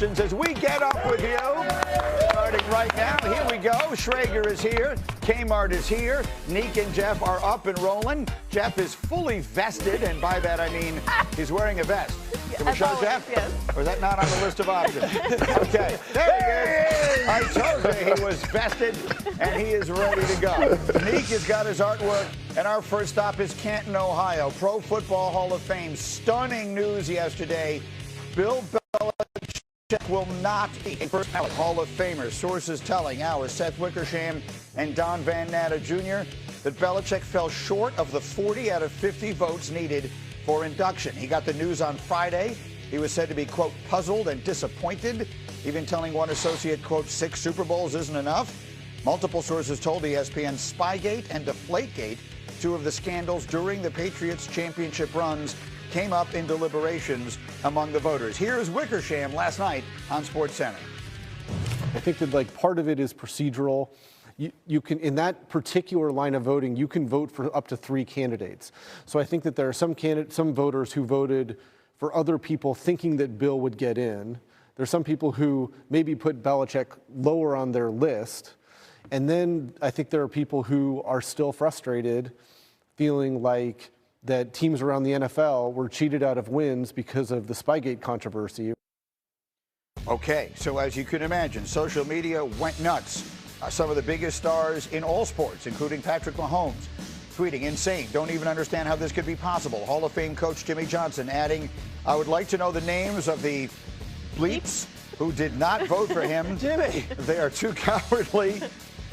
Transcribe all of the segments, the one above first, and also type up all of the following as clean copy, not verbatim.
As we get up with you, starting right now, here we go. Schrager is here. Kmart is here. Neek and Jeff are up and rolling. Jeff is fully vested, and by that I mean he's wearing a vest. Can we show Jeff? Yes. Or is that not on the list of options? Okay, there he is. I told you he was vested, and he is ready to go. Neek has got his artwork, and our first stop is Canton, Ohio. Pro Football Hall of Fame. Stunning news yesterday. Bill Belichick will not be a first ballot Hall of Famer. Sources telling our Seth Wickersham and Don Van Natta Jr. that Belichick fell short of the 40 out of 50 votes needed for induction. He got the news on Friday. He was said to be, quote, puzzled and disappointed, even telling one associate, quote, 6 Super Bowls isn't enough. Multiple sources told ESPN Spygate and Deflategate, 2 of the scandals during the Patriots' championship runs, came up in deliberations among the voters. Here is Wickersham last night on SportsCenter. I think that part of it is procedural. You can, in that particular line of voting, you can vote for up to 3 candidates. So I think that there are some voters who voted for other people thinking that Bill would get in. There's some people who maybe put Belichick lower on their list. And then I think there are people who are still frustrated, feeling like that teams around the NFL were cheated out of wins because of the Spygate controversy. Okay, so as you can imagine, social media went nuts. Some of the biggest stars in all sports, including Patrick Mahomes, tweeting, insane, don't even understand how this could be possible. Hall of Fame coach Jimmy Johnson adding, I would like to know the names of the bleeps who did not vote for him. Jimmy! They are too cowardly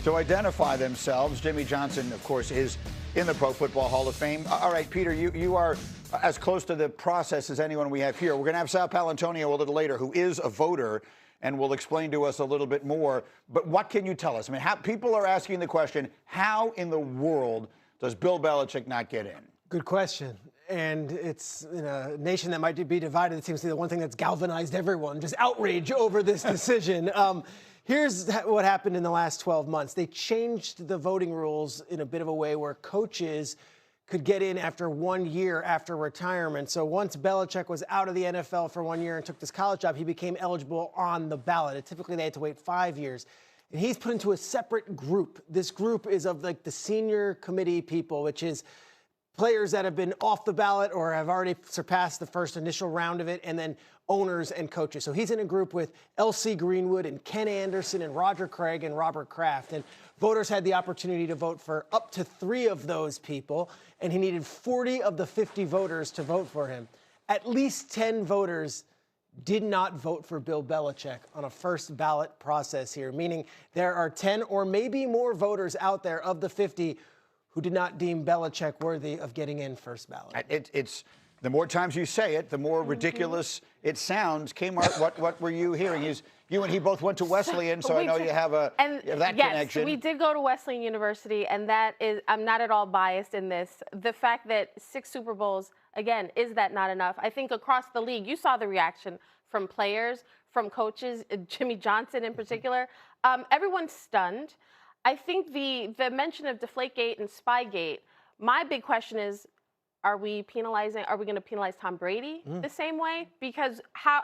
to identify themselves. Jimmy Johnson, of course, is in the Pro Football Hall of Fame. All right, Peter, you are as close to the process as anyone we have here. We're going to have Sal Palantonio a little later, who is a voter, and will explain to us a little bit more. But what can you tell us? I mean, people are asking the question, how in the world does Bill Belichick not get in? Good question. And it's in a nation that might be divided. It seems to be the one thing that's galvanized everyone, just outrage over this decision. Here's what happened in the last 12 months. They changed the voting rules in a bit of a way where coaches could get in after 1 year after retirement. So once Belichick was out of the NFL for 1 year and took this college job, he became eligible on the ballot. And typically they had to wait 5 years. And he's put into a separate group. This group is of the senior committee people, which is players that have been off the ballot or have already surpassed the first initial round of it, and then owners and coaches. So he's in a group with L.C. Greenwood and Ken Anderson and Roger Craig and Robert Kraft. And voters had the opportunity to vote for up to 3 of those people, and he needed 40 of the 50 voters to vote for him. At least 10 voters did not vote for Bill Belichick on a first ballot process here, meaning there are 10 or maybe more voters out there of the 50 who did not deem Belichick worthy of getting in first ballot. It's the more times you say it, the more ridiculous it sounds. Kmart, what were you hearing? You and he both went to Wesleyan, so I know you have that connection. Yes, we did go to Wesleyan University, and that is, I'm not at all biased in this. The fact that 6 Super Bowls, again, is that not enough? I think across the league, you saw the reaction from players, from coaches, Jimmy Johnson in particular. Everyone's stunned. I think the mention of Deflategate and Spygate, my big question is, are we going to penalize Tom Brady the same way? Because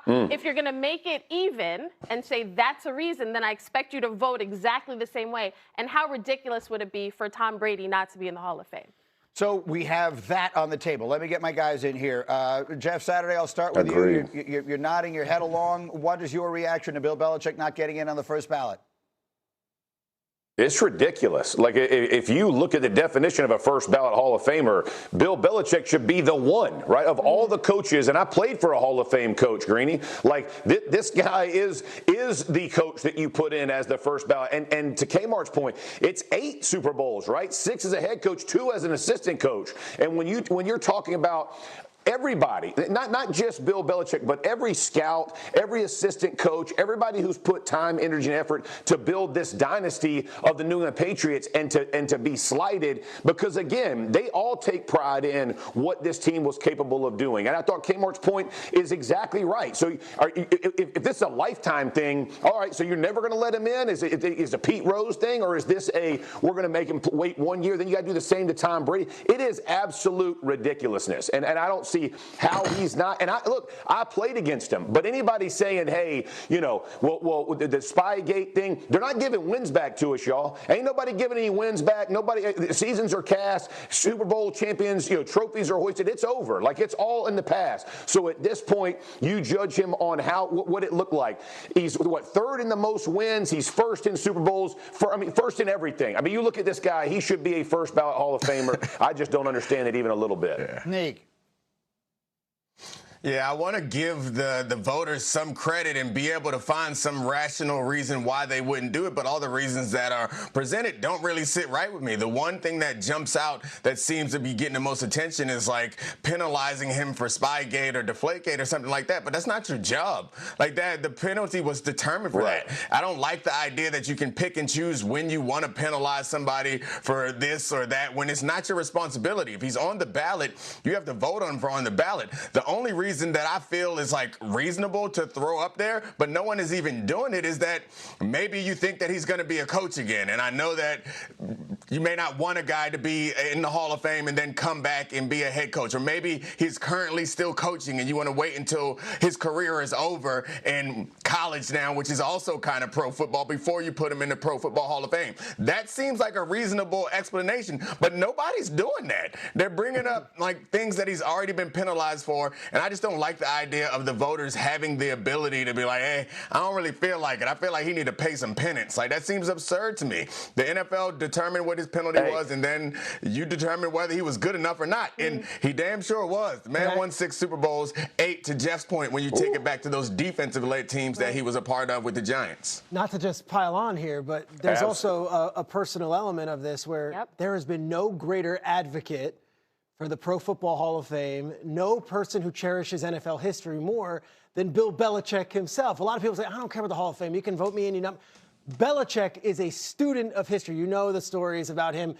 if you're going to make it even and say that's a reason, then I expect you to vote exactly the same way. And how ridiculous would it be for Tom Brady not to be in the Hall of Fame? So we have that on the table. Let me get my guys in here. Jeff Saturday, I'll start with you. You're nodding your head along. What is your reaction to Bill Belichick not getting in on the first ballot? It's ridiculous. Like, if you look at the definition of a first ballot Hall of Famer, Bill Belichick should be the one, right? Of all the coaches, and I played for a Hall of Fame coach, Greeny. Like, this guy is the coach that you put in as the first ballot. And to Kmart's point, it's 8 Super Bowls, right? 6 as a head coach, 2 as an assistant coach. And when you're talking about everybody, not just Bill Belichick, but every scout, every assistant coach, everybody who's put time, energy, and effort to build this dynasty of the New England Patriots and to be slighted, because again, they all take pride in what this team was capable of doing. And I thought Kmart's point is exactly right. So if this is a lifetime thing, all right, so you're never going to let him in? Is it a Pete Rose thing, or is this we're going to make him wait 1 year, then you got to do the same to Tom Brady? It is absolute ridiculousness. And I don't see how he's not. And I played against him. But anybody saying, hey, well, the Spygate thing, they're not giving wins back to us, y'all. Ain't nobody giving any wins back. Nobody. Seasons are cast. Super Bowl champions, trophies are hoisted. It's over. Like, it's all in the past. So at this point, you judge him on what it looked like. He's third in the most wins. He's first in Super Bowls. First in everything. I mean, you look at this guy. He should be a first ballot Hall of Famer. I just don't understand it even a little bit. Yeah. Nick. Yeah, I want to give the voters some credit and be able to find some rational reason why they wouldn't do it, but all the reasons that are presented don't really sit right with me. The one thing that jumps out that seems to be getting the most attention is like penalizing him for Spygate or Deflategate or something like that, but that's not your job. Like that, the penalty was determined for that. I don't like the idea that you can pick and choose when you want to penalize somebody for this or that when it's not your responsibility. If he's on the ballot, you have to vote on the ballot. The only reason that I feel is like reasonable to throw up there, but no one is even doing it, is that maybe you think that he's going to be a coach again. And I know that you may not want a guy to be in the Hall of Fame and then come back and be a head coach. Or maybe he's currently still coaching and you want to wait until his career is over in college now, which is also kind of pro football, before you put him in the Pro Football Hall of Fame. That seems like a reasonable explanation, but nobody's doing that. They're bringing up like things that he's already been penalized for, and I just don't like the idea of the voters having the ability to be like, hey, I don't really feel like it. I feel like he need to pay some penance. Like, that seems absurd to me. The NFL determined what his penalty was, and then you determined whether he was good enough or not. And he damn sure was. The man won 6 Super Bowls, 8 to Jeff's point when you take it back to those defensive-led teams that he was a part of with the Giants. Not to just pile on here, but there's also a personal element of this where there has been no greater advocate for the Pro Football Hall of Fame, no person who cherishes NFL history more than Bill Belichick himself. A lot of people say, I don't care about the Hall of Fame. You can vote me in. You know, Belichick is a student of history. You know the stories about him,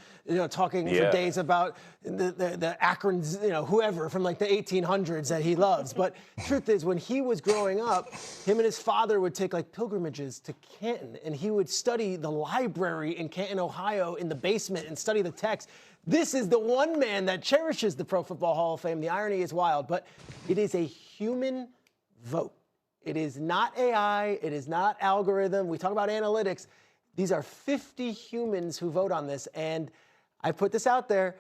talking for days about the Akrons, whoever from like the 1800s that he loves. But truth is, when he was growing up, him and his father would take like pilgrimages to Canton, and he would study the library in Canton, Ohio, in the basement and study the text. This is the one man that cherishes the Pro Football Hall of Fame. The irony is wild, but it is a human vote. It is not AI. It is not algorithm. We talk about analytics. These are 50 humans who vote on this. And I put this out there,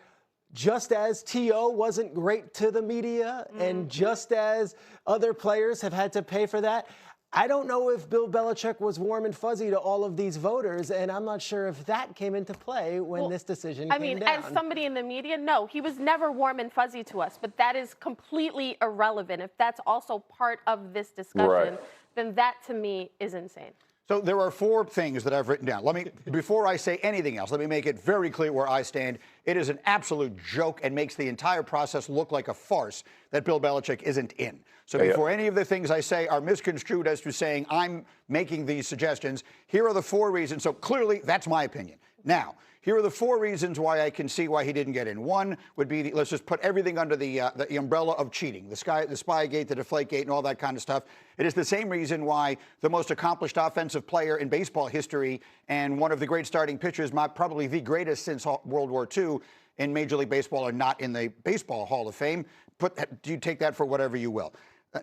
just as T.O. wasn't great to the media, and just as other players have had to pay for that, I don't know if Bill Belichick was warm and fuzzy to all of these voters, and I'm not sure if that came into play when this decision came down. As somebody in the media, no, he was never warm and fuzzy to us, but that is completely irrelevant. If that's also part of this discussion, then that to me is insane. So there are 4 things that I've written down. Before I say anything else, let me make it very clear where I stand. It is an absolute joke and makes the entire process look like a farce that Bill Belichick isn't in. So before any of the things I say are misconstrued as to saying I'm making these suggestions, here are the 4 reasons. So clearly, that's my opinion. Now, here are the 4 reasons why I can see why he didn't get in. One would be, let's just put everything under the umbrella of cheating, the Spygate, the Deflategate, and all that kind of stuff. It is the same reason why the most accomplished offensive player in baseball history and one of the great starting pitchers, probably the greatest since World War II in Major League Baseball, are not in the Baseball Hall of Fame. Do you take that for whatever you will?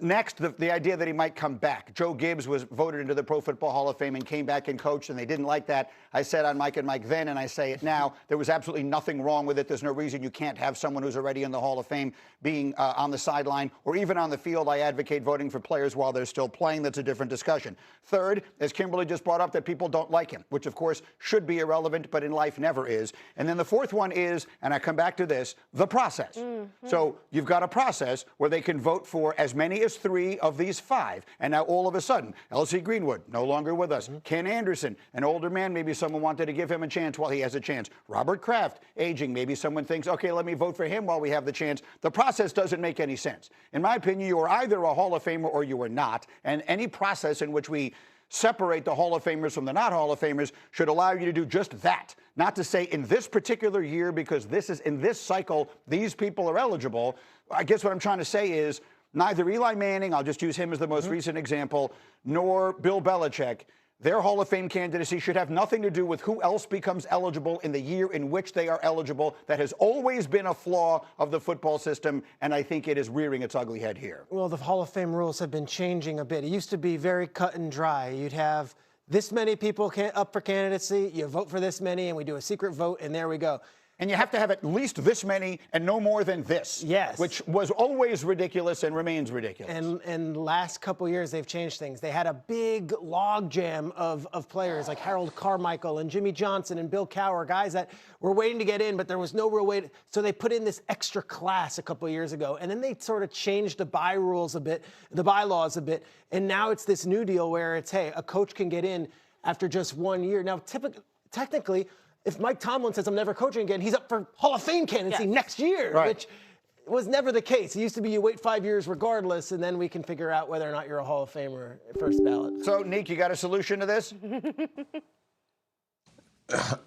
Next, the idea that he might come back. Joe Gibbs was voted into the Pro Football Hall of Fame and came back and coached, and they didn't like that. I said on Mike and Mike then, and I say it now, there was absolutely nothing wrong with it. There's no reason you can't have someone who's already in the Hall of Fame being on the sideline or even on the field. I advocate voting for players while they're still playing. That's a different discussion. Third, as Kimberly just brought up, that people don't like him, which, of course, should be irrelevant, but in life never is. And then the 4th one is, and I come back to this, the process. So you've got a process where they can vote for as many as 3 of these 5. And now all of a sudden, L.C. Greenwood, no longer with us. Ken Anderson, an older man, maybe someone wanted to give him a chance while he has a chance. Robert Kraft, aging, maybe someone thinks, okay, let me vote for him while we have the chance. The process doesn't make any sense. In my opinion, you are either a Hall of Famer or you are not. And any process in which we separate the Hall of Famers from the not Hall of Famers should allow you to do just that. Not to say in this particular year, because this is in this cycle, these people are eligible. I guess what I'm trying to say is neither Eli Manning, I'll just use him as the most recent example, nor Bill Belichick their Hall of Fame candidacy should have nothing to do with who else becomes eligible in the year in which they are eligible. That has always been a flaw of the football system, and I think it is rearing its ugly head here. Well, the Hall of Fame rules have been changing a bit. It used to be very cut and dry. You'd have this many people up for candidacy, you vote for this many, and we do a secret vote, and there we go. And you have to have at least this many and no more than this. Yes. Which was always ridiculous and remains ridiculous. And last couple years, they've changed things. They had a big logjam of players like Harold Carmichael and Jimmy Johnson and Bill Cowher, guys that were waiting to get in, but there was no real way. So they put in this extra class a couple years ago. And then they sort of changed the bylaws a bit. And now it's this new deal where it's, hey, a coach can get in after just 1 year. Now, technically, if Mike Tomlin says I'm never coaching again, he's up for Hall of Fame candidacy next year, which was never the case. It used to be you wait 5 years regardless, and then we can figure out whether or not you're a Hall of Famer first ballot. So, Nick, you got a solution to this?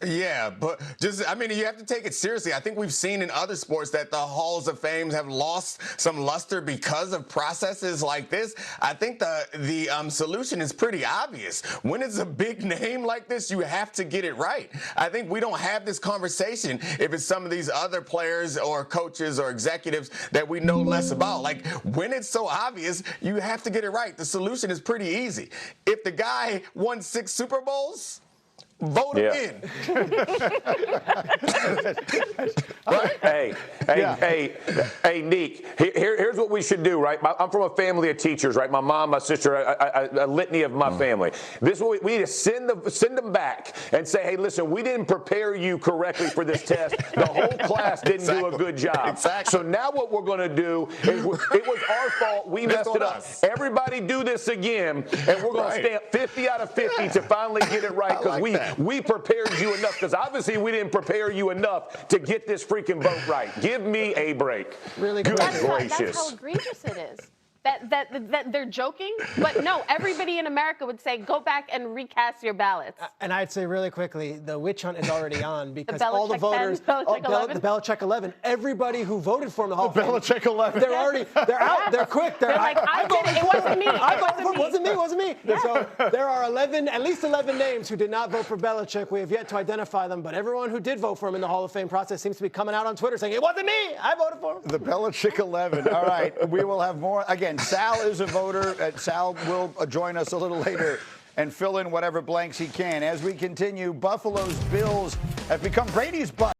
Yeah, but you have to take it seriously. I think we've seen in other sports that the Halls of Fame have lost some luster because of processes like this. I think the solution is pretty obvious. When it's a big name like this, you have to get it right. I think we don't have this conversation if it's some of these other players or coaches or executives that we know less about. Like, when it's so obvious, you have to get it right. The solution is pretty easy. If the guy won 6 Super Bowls, vote him in. Right? Hey, Neek, here's what we should do, right? I'm from a family of teachers, right? My mom, my sister, a litany of my family. This is what we need to send them back and say, hey, listen, we didn't prepare you correctly for this test. The whole class didn't do a good job. Exactly. So now what we're going to do is it was our fault. We messed it up. Everybody do this again, and we're going to stamp 50 out of 50 to finally get it right, because we prepared you enough, because obviously we didn't prepare you enough to get this freaking vote right. Give me a break. Really good gracious. That's how egregious it is. That they're joking, but no, everybody in America would say, go back and recast your ballots. And I'd say really quickly, the witch hunt is already on, because The all the voters, 10, Belichick 11. the Belichick 11, everybody who voted for him, the Hall of Fame, Belichick 11. they're out, they're quick. They're like, I did it, it wasn't me. It wasn't me. So there are at least 11 names who did not vote for Belichick. We have yet to identify them, but everyone who did vote for him in the Hall of Fame process seems to be coming out on Twitter saying, it wasn't me, I voted for him. The Belichick 11. All right, we will have more. Again, Sal is a voter. Sal will join us a little later and fill in whatever blanks he can. As we continue, Buffalo's Bills have become Brady's butt.